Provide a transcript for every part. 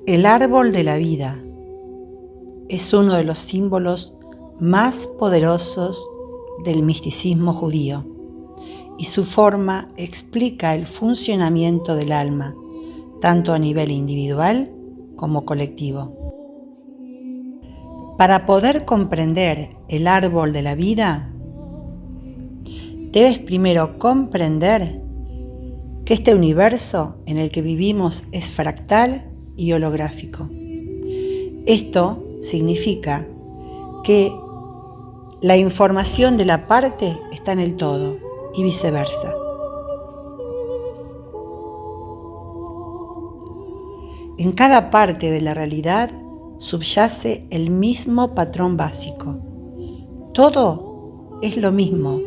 El árbol de la vida es uno de los símbolos más poderosos del misticismo judío y su forma explica el funcionamiento del alma, tanto a nivel individual como colectivo. Para poder comprender el árbol de la vida, debes primero comprender que este universo en el que vivimos es fractal y holográfico. Esto significa que la información de la parte está en el todo y viceversa. En cada parte de la realidad subyace el mismo patrón básico. Todo es lo mismo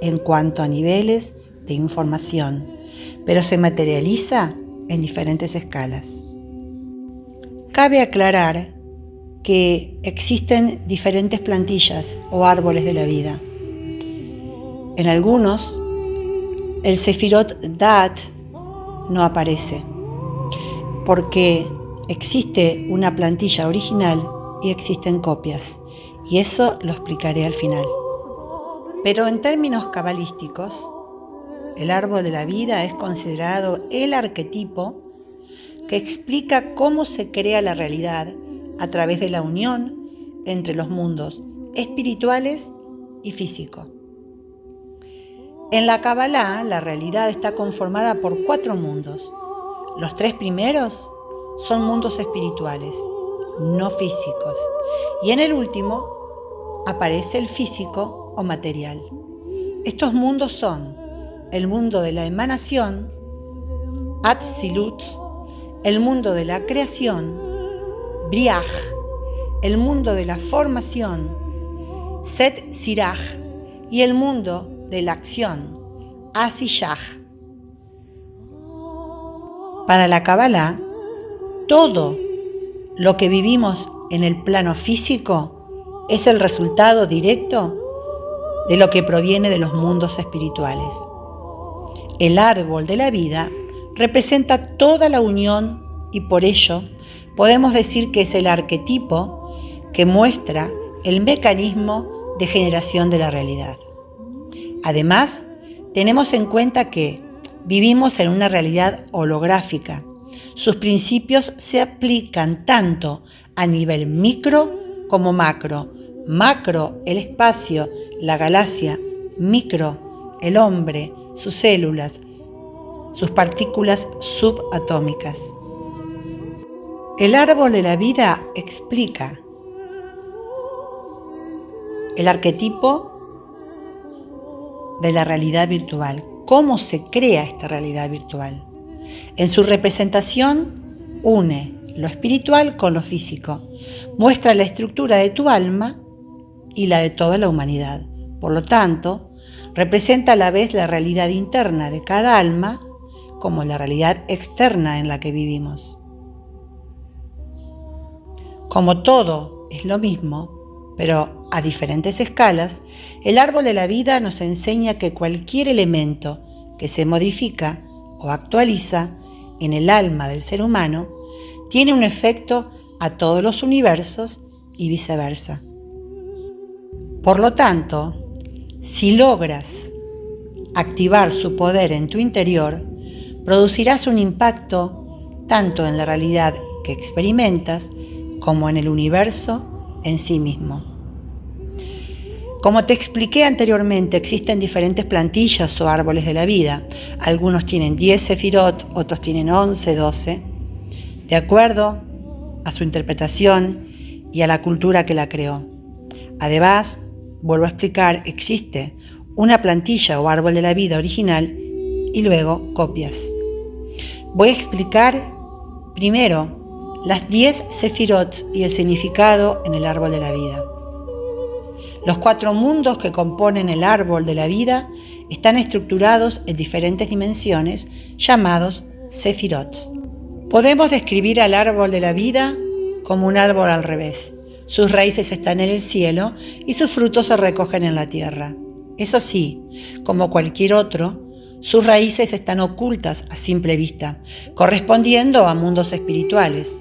en cuanto a niveles de información, pero se materializa en diferentes escalas. Cabe aclarar que existen diferentes plantillas o árboles de la vida. En algunos, el Sefirot Da'at no aparece, porque existe una plantilla original y existen copias, y eso lo explicaré al final. Pero en términos cabalísticos, el árbol de la vida es considerado el arquetipo que explica cómo se crea la realidad a través de la unión entre los mundos espirituales y físico. En la Kabbalah, la realidad está conformada por 4 mundos. Los 3 primeros son mundos espirituales, no físicos, y en el último aparece el físico o material. Estos mundos son el mundo de la emanación, Atzilut, el mundo de la creación, Briach, el mundo de la formación, Set Sirach, y el mundo de la acción, Asishach. Para la Kabbalah, todo lo que vivimos en el plano físico es el resultado directo de lo que proviene de los mundos espirituales. El árbol de la vida representa toda la unión y por ello podemos decir que es el arquetipo que muestra el mecanismo de generación de la realidad. Además, tenemos en cuenta que vivimos en una realidad holográfica. Sus principios se aplican tanto a nivel micro como macro. Macro, el espacio, la galaxia; micro, el hombre, sus células, sus partículas subatómicas. El árbol de la vida explica el arquetipo de la realidad virtual, cómo se crea esta realidad virtual. En su representación une lo espiritual con lo físico, muestra la estructura de tu alma y la de toda la humanidad. Por lo tanto, representa a la vez la realidad interna de cada alma como la realidad externa en la que vivimos. Como todo es lo mismo, pero a diferentes escalas, el árbol de la vida nos enseña que cualquier elemento que se modifica o actualiza en el alma del ser humano tiene un efecto a todos los universos y viceversa. Por lo tanto, si logras activar su poder en tu interior, producirás un impacto tanto en la realidad que experimentas como en el universo en sí mismo. Como te expliqué anteriormente, existen diferentes plantillas o árboles de la vida. Algunos tienen 10 sefirot, otros tienen 11, 12, de acuerdo a su interpretación y a la cultura que la creó. Además, vuelvo a explicar, existe una plantilla o árbol de la vida original y luego copias. Voy a explicar primero las 10 sefirot y el significado en el árbol de la vida. Los 4 mundos que componen el árbol de la vida están estructurados en diferentes dimensiones llamados sefirot. Podemos describir al árbol de la vida como un árbol al revés. Sus raíces están en el cielo y sus frutos se recogen en la tierra. Eso sí, como cualquier otro, sus raíces están ocultas a simple vista, correspondiendo a mundos espirituales.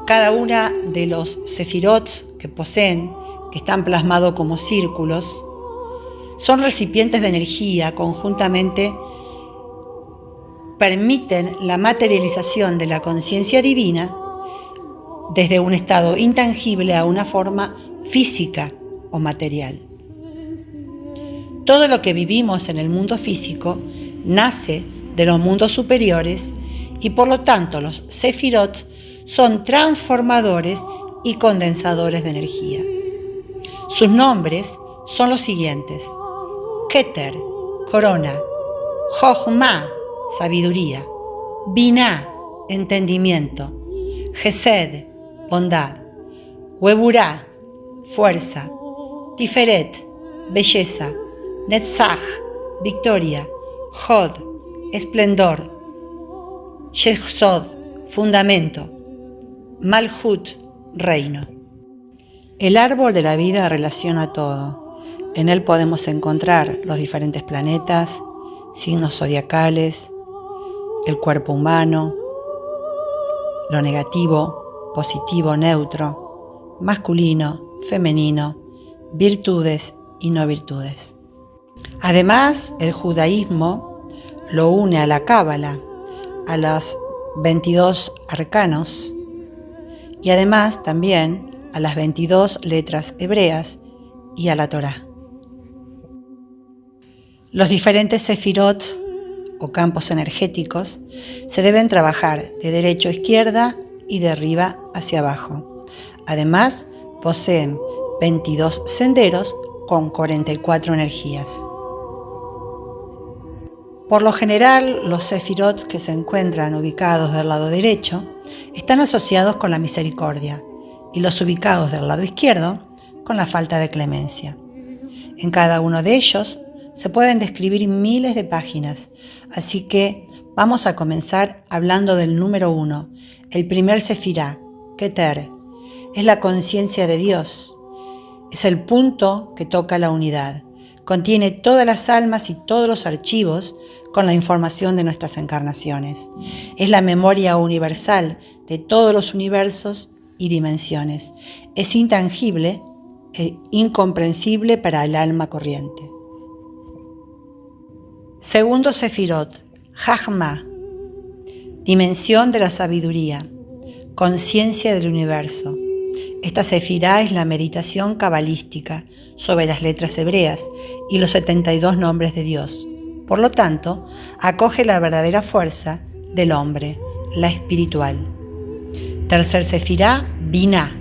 Cada una de los sefirot que poseen, que están plasmados como círculos, son recipientes de energía. Conjuntamente permiten la materialización de la conciencia divina desde un estado intangible a una forma física o material. Todo lo que vivimos en el mundo físico nace de los mundos superiores y por lo tanto los sefirot son transformadores y condensadores de energía. Sus nombres son los siguientes: Keter, corona; Jochma, sabiduría; Binah, entendimiento; Gesed, bondad; Geburah, fuerza; Tiferet, belleza; Netzach, victoria; Hod, esplendor; Yesod, fundamento; Malhut, reino. El árbol de la vida relaciona todo. En él podemos encontrar los diferentes planetas, signos zodiacales, el cuerpo humano, lo negativo, positivo, neutro, masculino, femenino, virtudes y no virtudes. Además, el judaísmo lo une a la Cábala, a los 22 arcanos y además también a las 22 letras hebreas y a la Torá. Los diferentes sefirot o campos energéticos se deben trabajar de derecha a izquierda y de arriba hacia abajo. Además, poseen 22 senderos con 44 energías. Por lo general, los sefirot que se encuentran ubicados del lado derecho están asociados con la misericordia y los ubicados del lado izquierdo con la falta de clemencia. En cada uno de ellos se pueden describir miles de páginas, así que vamos a comenzar hablando del número 1, el primer sefirá, Keter. Es la conciencia de Dios, es el punto que toca la unidad. Contiene todas las almas y todos los archivos con la información de nuestras encarnaciones. Es la memoria universal de todos los universos y dimensiones. Es intangible e incomprensible para el alma corriente. Segundo sefirot, Jajma, dimensión de la sabiduría, conciencia del universo. Esta sefirá es la meditación cabalística sobre las letras hebreas y los 72 nombres de Dios. Por lo tanto, acoge la verdadera fuerza del hombre, la espiritual. Tercer sefirá, Binah,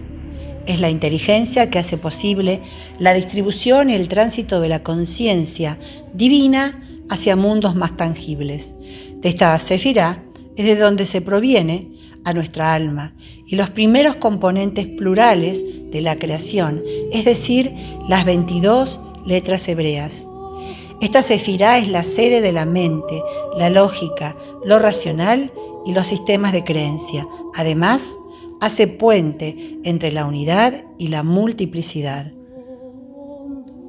es la inteligencia que hace posible la distribución y el tránsito de la conciencia divina hacia mundos más tangibles. De esta sefirá es de donde se proviene a nuestra alma y los primeros componentes plurales de la creación, es decir, las 22 letras hebreas. Esta sefirá es la sede de la mente, la lógica, lo racional y los sistemas de creencia. Además, hace puente entre la unidad y la multiplicidad.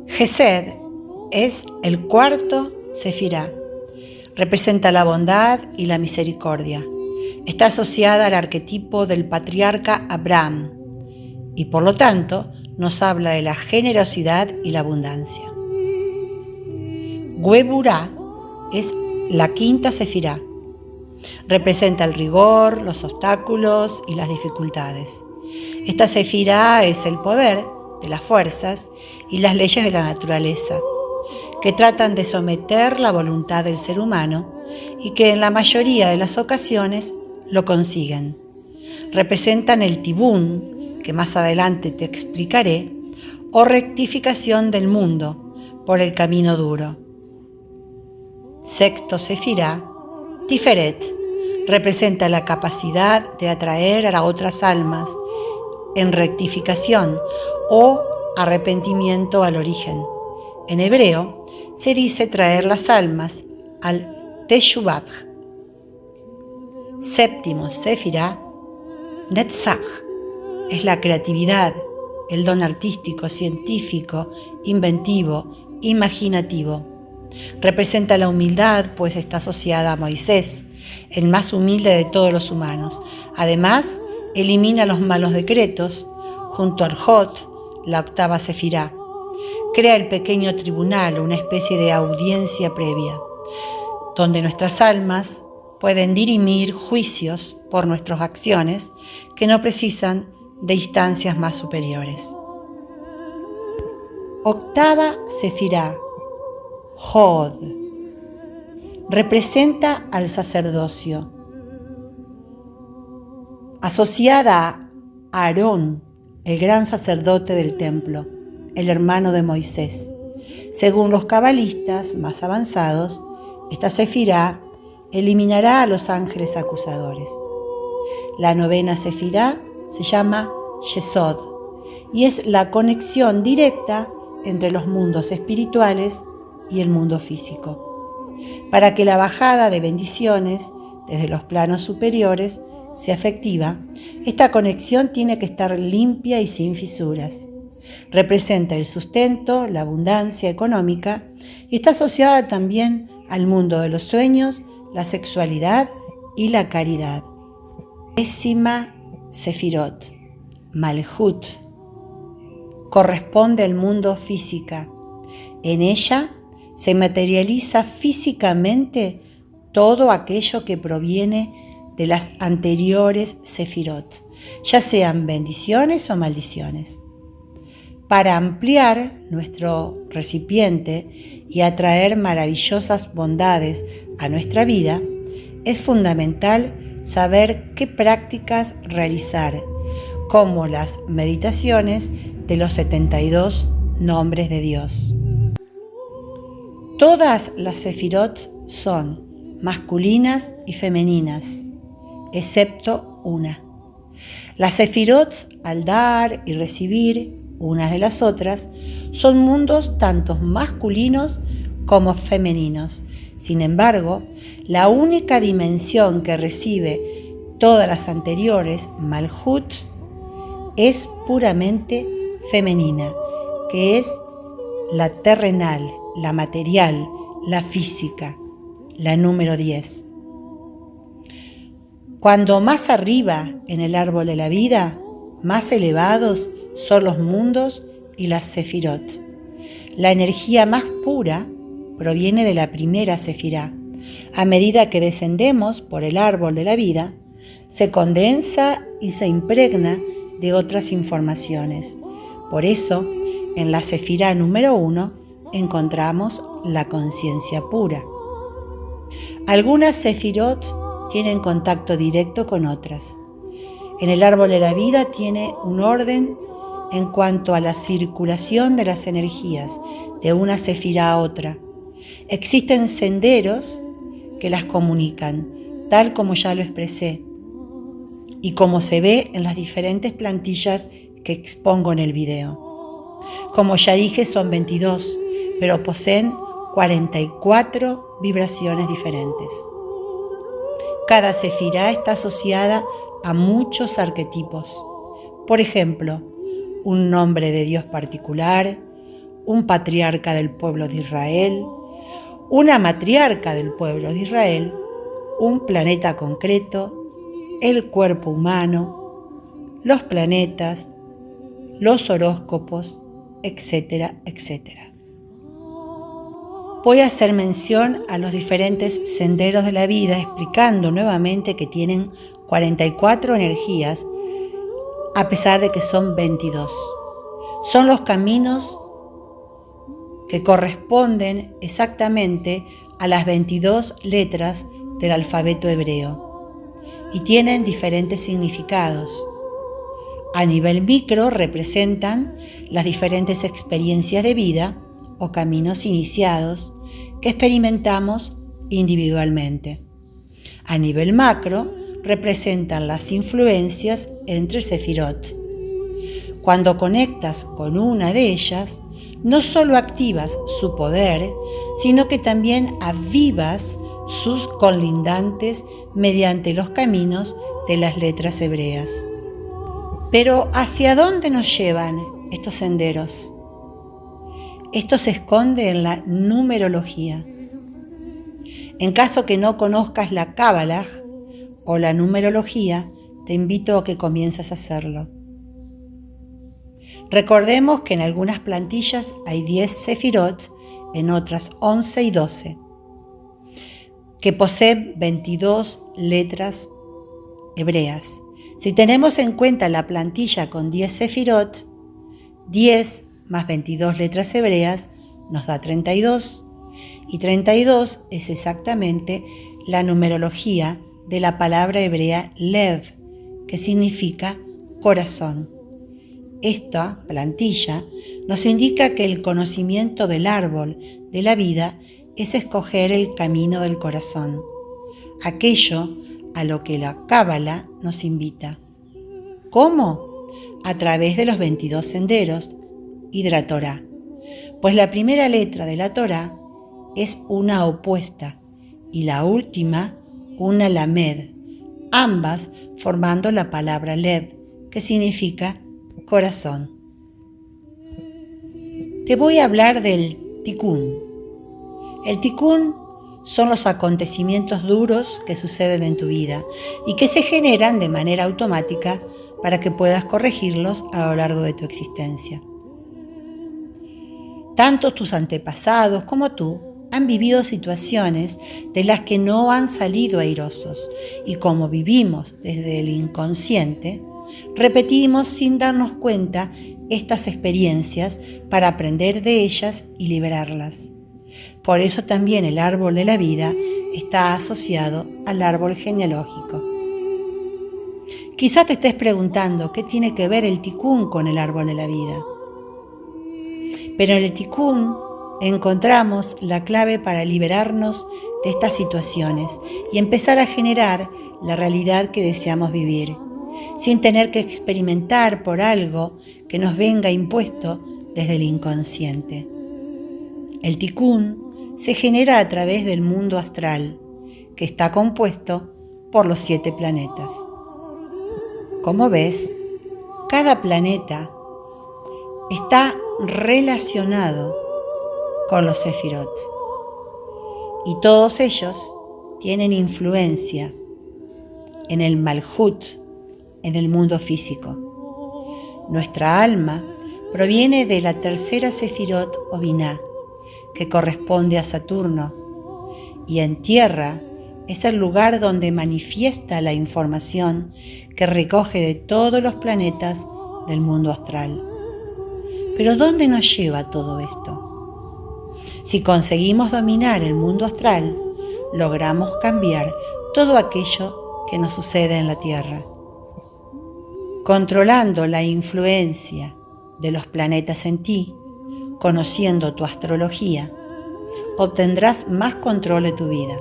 Gesed es el cuarto sefirá. Representa la bondad y la misericordia. Está asociada al arquetipo del patriarca Abraham y por lo tanto nos habla de la generosidad y la abundancia. Geburah es la quinta sefirá. Representa el rigor, los obstáculos y las dificultades. Esta sefirá es el poder de las fuerzas y las leyes de la naturaleza, que tratan de someter la voluntad del ser humano y que en la mayoría de las ocasiones lo consiguen. Representan el tibún, que más adelante te explicaré, o rectificación del mundo por el camino duro. Sexto sefirá, Tiferet, representa la capacidad de atraer a otras almas en rectificación o arrepentimiento al origen. En hebreo se dice traer las almas al Teshuvah. Séptimo sefirá, Netzach, es la creatividad, el don artístico, científico, inventivo, imaginativo. Representa la humildad, pues está asociada a Moisés, el más humilde de todos los humanos. Además, elimina los malos decretos, junto al Hod, la octava sefirá. Crea el pequeño tribunal, una especie de audiencia previa, donde nuestras almas pueden dirimir juicios por nuestras acciones que no precisan de instancias más superiores. Octava sefirá, Hod, representa al sacerdocio. Asociada a Aarón, el gran sacerdote del templo, el hermano de Moisés. Según los cabalistas más avanzados, esta sefirá eliminará a los ángeles acusadores. La novena sefirá se llama Yesod y es la conexión directa entre los mundos espirituales y el mundo físico. Para que la bajada de bendiciones desde los planos superiores sea efectiva, esta conexión tiene que estar limpia y sin fisuras. Representa el sustento, la abundancia económica y está asociada también al mundo de los sueños, la sexualidad y la caridad. Décima sefirot, Malhut, corresponde al mundo física. En ella se materializa físicamente todo aquello que proviene de las anteriores sefirot, ya sean bendiciones o maldiciones. Para ampliar nuestro recipiente y atraer maravillosas bondades a nuestra vida, es fundamental saber qué prácticas realizar, como las meditaciones de los 72 nombres de Dios. Todas las sefirot son masculinas y femeninas, excepto una. Las sefirot, al dar y recibir unas de las otras, son mundos tanto masculinos como femeninos. Sin embargo, la única dimensión que recibe todas las anteriores, Malhut, es puramente femenina, que es la terrenal, la material, la física, la número 10. Cuando más arriba en el árbol de la vida, más elevados son los mundos y las sefirot. La energía más pura proviene de la primera sefirá. A medida que descendemos por el árbol de la vida, se condensa y se impregna de otras informaciones. Por eso, en la sefirá número 1 encontramos la conciencia pura. Algunas sefirot tienen contacto directo con otras. En el árbol de la vida tiene un orden en cuanto a la circulación de las energías de una sefirá a otra. Existen senderos que las comunican, tal como ya lo expresé, y como se ve en las diferentes plantillas que expongo en el video. Como ya dije, son 22, pero poseen 44 vibraciones diferentes. Cada sefirá está asociada a muchos arquetipos. Por ejemplo, un nombre de Dios particular, un patriarca del pueblo de Israel, una matriarca del pueblo de Israel, un planeta concreto, el cuerpo humano, los planetas, los horóscopos, etcétera, etcétera. Voy a hacer mención a los diferentes senderos de la vida, explicando nuevamente que tienen 44 energías, a pesar de que son 22. Son los caminos que corresponden exactamente a las 22 letras del alfabeto hebreo y tienen diferentes significados. A nivel micro representan las diferentes experiencias de vida o caminos iniciados que experimentamos individualmente. A nivel macro representan las influencias entre sefirot. Cuando conectas con una de ellas, no solo activas su poder, sino que también avivas sus colindantes mediante los caminos de las letras hebreas. Pero ¿hacia dónde nos llevan estos senderos? Esto se esconde en la numerología. En caso que no conozcas la Cábala o la numerología, te invito a que comiences a hacerlo. Recordemos que en algunas plantillas hay 10 sefirot, en otras 11 y 12, que poseen 22 letras hebreas. Si tenemos en cuenta la plantilla con 10 sefirot, 10 más 22 letras hebreas nos da 32, y 32 es exactamente la numerología de la palabra hebrea lev, que significa corazón. Esta plantilla nos indica que el conocimiento del árbol de la vida es escoger el camino del corazón, aquello a lo que la Cábala nos invita. ¿Cómo? A través de los 22 senderos y de la Torá, pues la primera letra de la Torá es una opuesta y la última una lamed, ambas formando la palabra lev, que significa corazón. Te voy a hablar del tikkun. El tikkun son los acontecimientos duros que suceden en tu vida y que se generan de manera automática para que puedas corregirlos a lo largo de tu existencia. Tanto tus antepasados como tú han vivido situaciones de las que no han salido airosos, y como vivimos desde el inconsciente, repetimos sin darnos cuenta estas experiencias para aprender de ellas y liberarlas. Por eso también el árbol de la vida está asociado al árbol genealógico. Quizás te estés preguntando qué tiene que ver el tikkun con el árbol de la vida. Pero en el tikkun encontramos la clave para liberarnos de estas situaciones y empezar a generar la realidad que deseamos vivir, sin tener que experimentar por algo que nos venga impuesto desde el inconsciente. El tikkun se genera a través del mundo astral, que está compuesto por los 7 planetas. Como ves, cada planeta está relacionado con los sefirot, y todos ellos tienen influencia en el Malhut, en el mundo físico. Nuestra alma proviene de la tercera sefirot o Biná, que corresponde a Saturno, y en tierra es el lugar donde manifiesta la información que recoge de todos los planetas del mundo astral. Pero ¿dónde nos lleva todo esto? Si conseguimos dominar el mundo astral, logramos cambiar todo aquello que nos sucede en la Tierra. Controlando la influencia de los planetas en ti, conociendo tu astrología, obtendrás más control de tu vida.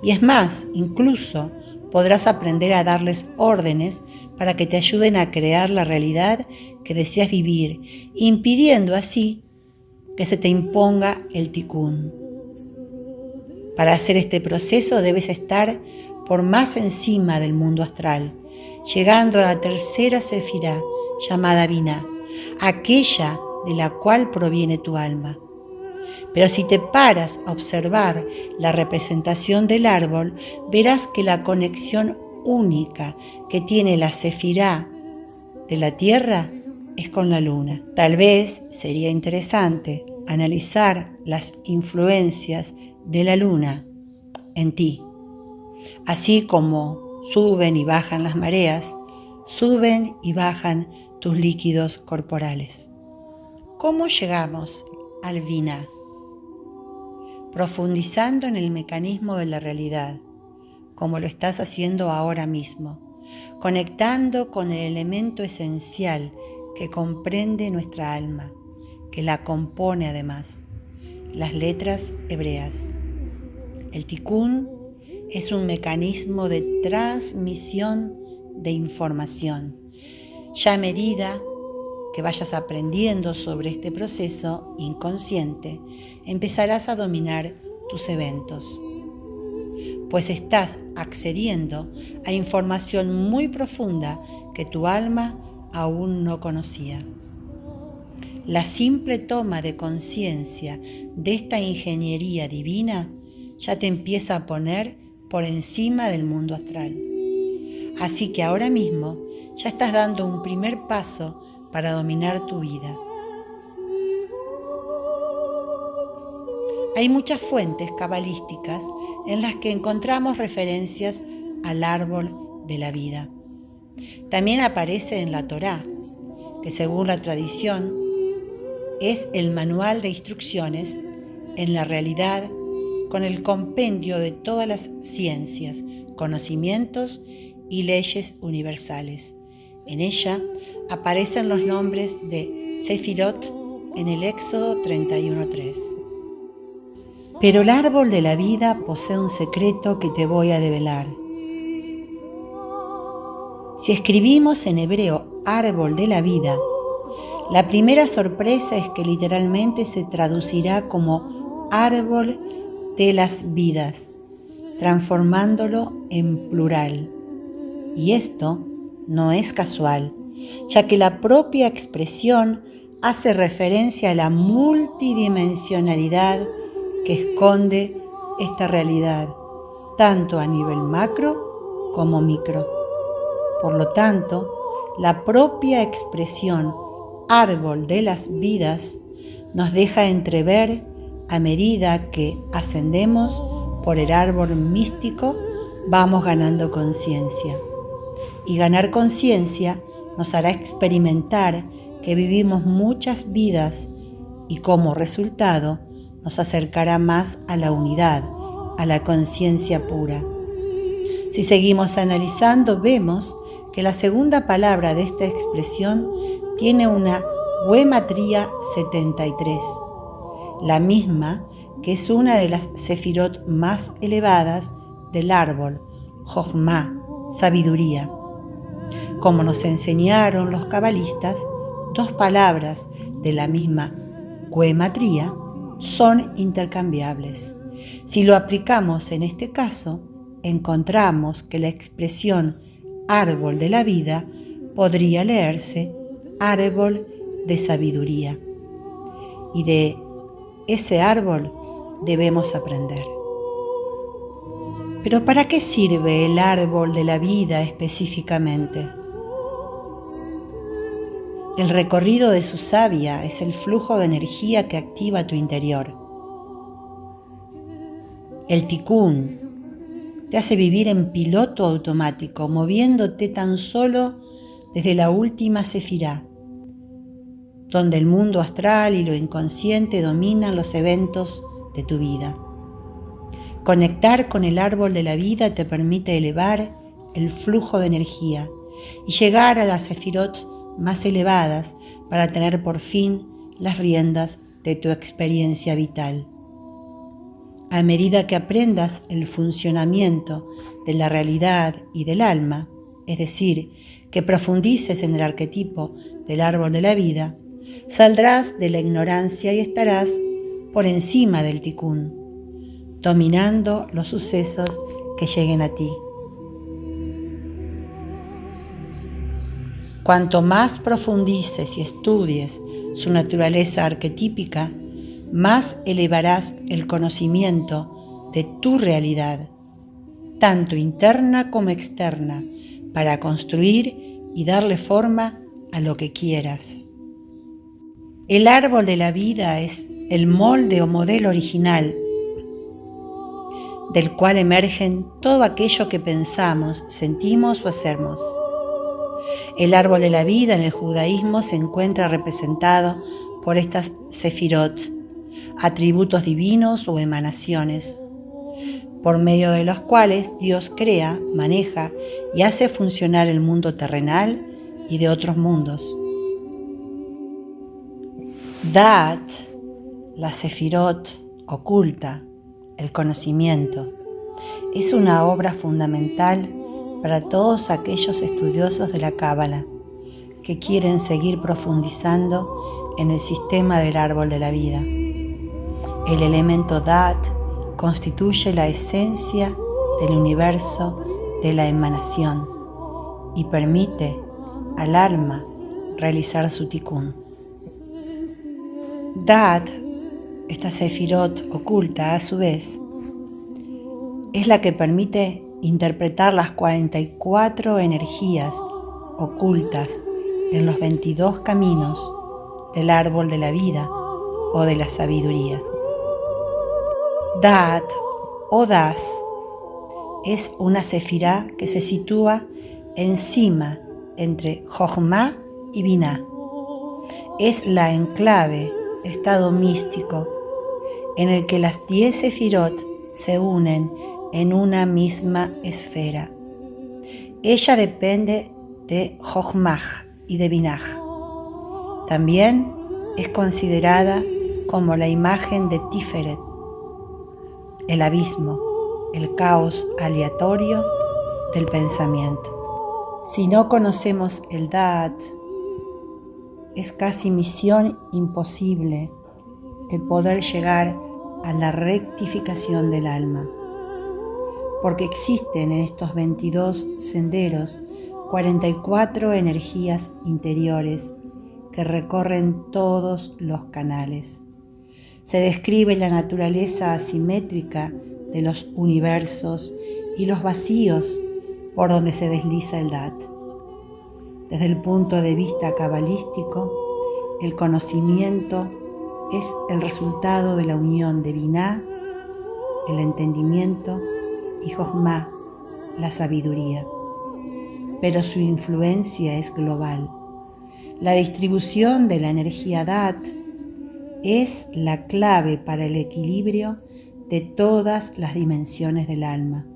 Y es más, incluso podrás aprender a darles órdenes para que te ayuden a crear la realidad que deseas vivir, impidiendo así que se te imponga el tikkun. Para hacer este proceso debes estar por más encima del mundo astral, llegando a la tercera sefirá llamada Biná, aquella de la cual proviene tu alma. Pero si te paras a observar la representación del árbol, verás que la conexión única que tiene la sefirá de la tierra es con la luna. Tal vez sería interesante analizar las influencias de la luna en ti. Así como suben y bajan las mareas, suben y bajan tus líquidos corporales. ¿Cómo llegamos al Biná? Profundizando en el mecanismo de la realidad, como lo estás haciendo ahora mismo, conectando con el elemento esencial que comprende nuestra alma, que la compone además, las letras hebreas. El tikkun es un mecanismo de transmisión de información. Ya a medida que vayas aprendiendo sobre este proceso inconsciente, empezarás a dominar tus eventos, pues estás accediendo a información muy profunda que tu alma aún no conocía. La simple toma de conciencia de esta ingeniería divina ya te empieza a poner por encima del mundo astral. Así que ahora mismo ya estás dando un primer paso para dominar tu vida. Hay muchas fuentes cabalísticas en las que encontramos referencias al árbol de la vida. También aparece en la Torá, que según la tradición es el manual de instrucciones en la realidad con el compendio de todas las ciencias, conocimientos y leyes universales. En ella aparecen los nombres de Sefirot en el Éxodo 31:3. Pero el árbol de la vida posee un secreto que te voy a develar. Si escribimos en hebreo árbol de la vida, la primera sorpresa es que literalmente se traducirá como árbol de las vidas, transformándolo en plural. Y esto no es casual, ya que la propia expresión hace referencia a la multidimensionalidad que esconde esta realidad, tanto a nivel macro como micro. Por lo tanto, la propia expresión árbol de las vidas nos deja entrever a medida que ascendemos por el árbol místico, vamos ganando conciencia. Y ganar conciencia nos hará experimentar que vivimos muchas vidas y como resultado nos acercará más a la unidad, a la conciencia pura. Si seguimos analizando, vemos que la segunda palabra de esta expresión tiene una Gematría 73, la misma que es una de las sefirot más elevadas del árbol, Jochma, sabiduría. Como nos enseñaron los cabalistas, dos palabras de la misma Gematría son intercambiables. Si lo aplicamos en este caso, encontramos que la expresión árbol de la vida podría leerse árbol de sabiduría. Y de ese árbol debemos aprender. Pero ¿para qué sirve el árbol de la vida específicamente? El recorrido de su savia es el flujo de energía que activa tu interior. El Tikkun te hace vivir en piloto automático, moviéndote tan solo desde la última sefirá, donde el mundo astral y lo inconsciente dominan los eventos de tu vida. Conectar con el árbol de la vida te permite elevar el flujo de energía y llegar a las sefirot más elevadas para tener por fin las riendas de tu experiencia vital. A medida que aprendas el funcionamiento de la realidad y del alma, es decir, que profundices en el arquetipo del árbol de la vida, saldrás de la ignorancia y estarás por encima del Tikkun, dominando los sucesos que lleguen a ti. Cuanto más profundices y estudies su naturaleza arquetípica, más elevarás el conocimiento de tu realidad, tanto interna como externa, para construir y darle forma a lo que quieras. El árbol de la vida es el molde o modelo original del cual emergen todo aquello que pensamos, sentimos o hacemos. El árbol de la vida en el judaísmo se encuentra representado por estas sefirot, atributos divinos o emanaciones, por medio de los cuales Dios crea, maneja y hace funcionar el mundo terrenal y de otros mundos. Da'at, la sefirot oculta, el conocimiento, es una obra fundamental para todos aquellos estudiosos de la Cábala que quieren seguir profundizando en el sistema del árbol de la vida. El elemento Da'at constituye la esencia del universo de la emanación y permite al alma realizar su Tikkun. Da'at, esta sefirot oculta a su vez, es la que permite interpretar las 44 energías ocultas en los 22 caminos del árbol de la vida o de la sabiduría. Da'at o Das es una sefirá que se sitúa encima entre Jochma y Biná. Es la enclave, estado místico, en el que las 10 sefirot se unen en una misma esfera. Ella depende de Jochma y de Biná. También es considerada como la imagen de Tiferet, el abismo, el caos aleatorio del pensamiento. Si no conocemos el Da'at, es casi misión imposible el poder llegar a la rectificación del alma, porque existen en estos 22 senderos 44 energías interiores que recorren todos los canales. Se describe la naturaleza asimétrica de los universos y los vacíos por donde se desliza el Da'at. Desde el punto de vista cabalístico, el conocimiento es el resultado de la unión de Biná, el entendimiento, y Jochma, la sabiduría. Pero su influencia es global. La distribución de la energía Da'at es la clave para el equilibrio de todas las dimensiones del alma.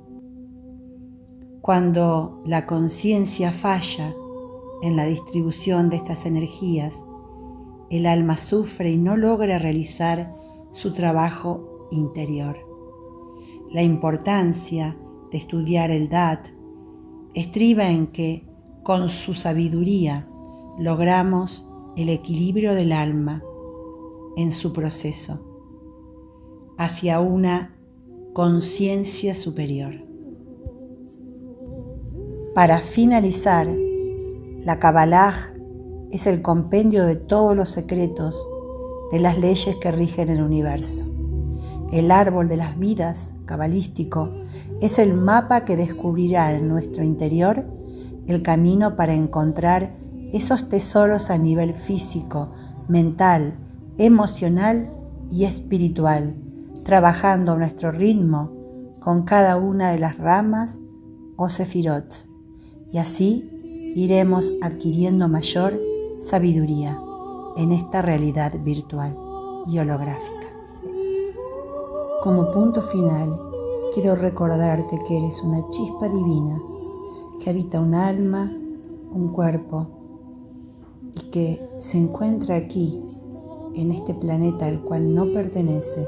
Cuando la conciencia falla en la distribución de estas energías, el alma sufre y no logra realizar su trabajo interior. La importancia de estudiar el Da'at estriba en que, con su sabiduría, logramos el equilibrio del alma en su proceso hacia una conciencia superior. Para finalizar, la Kabbalah es el compendio de todos los secretos de las leyes que rigen el universo. El árbol de las vidas cabalístico es el mapa que descubrirá en nuestro interior el camino para encontrar esos tesoros a nivel físico, mental, emocional y espiritual, trabajando a nuestro ritmo con cada una de las ramas o sefirot, y así iremos adquiriendo mayor sabiduría en esta realidad virtual y holográfica. Como punto final, quiero recordarte que eres una chispa divina que habita un alma, un cuerpo y que se encuentra aquí, en este planeta al cual no pertenece,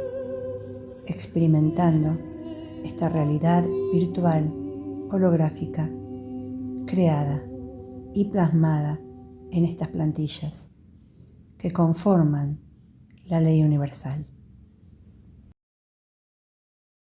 experimentando esta realidad virtual, holográfica, creada y plasmada en estas plantillas que conforman la ley universal.